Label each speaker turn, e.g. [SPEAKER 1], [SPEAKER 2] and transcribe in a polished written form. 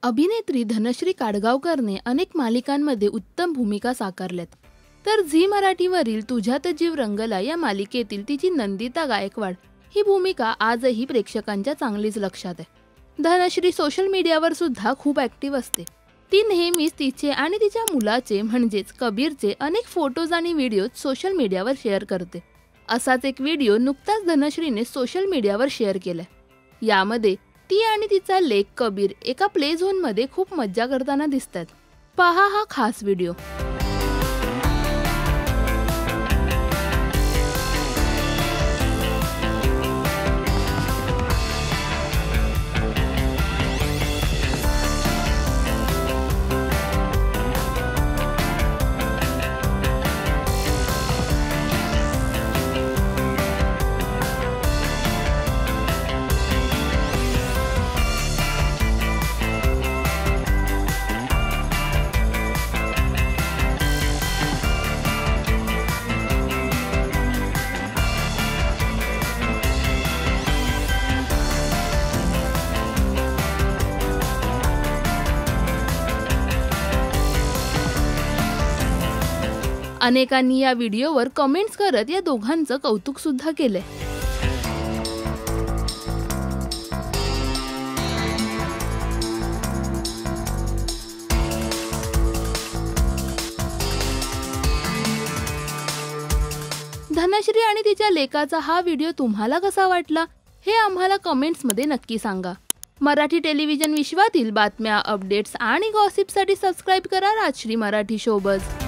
[SPEAKER 1] अभिनेत्री धनश्री काडगावकरने अनेक मालिकांमध्ये उत्तम भूमिका साकारल्यात. तर झी मराठीवरील तुझ्यात जीव रंगला या मालिकेतील तिची नंदिता गायकवाड ही भूमिका आजही प्रेक्षकांच्या चांगलीच लक्षात आहे. धनश्री सोशल मीडियावर सुद्धा खूप ॲक्टिव्ह असते. ती नेहमीच तिचे आणि तिच्या मुलाचे म्हणजेच कबीरचे अनेक फोटोज आणि व्हिडिओज सोशल मीडियावर शेअर करते. असाच एक व्हिडिओ नुकताच धनश्रीने सोशल मीडियावर शेअर केलाय. यामध्ये ती आणि तिचा लेक कबीर एका प्ले झोनमध्ये खूप मज्जा करताना दिसतात. पहा हा खास व्हिडिओ. अनेकांनी या व्हिडिओवर कमेंट्स करत या दोघांचं कौतुक सुद्धा केलंय. धनश्री आणि तिच्या लेकाचा हा व्हिडिओ तुम्हाला कसा वाटला हे आम्हाला कमेंट्समध्ये नक्की सांगा. मराठी टेलिव्हिजन विश्वातील बातम्या, अपडेट्स आणि गॉसिपसाठी सबस्क्राईब करा राजश्री मराठी शोबज.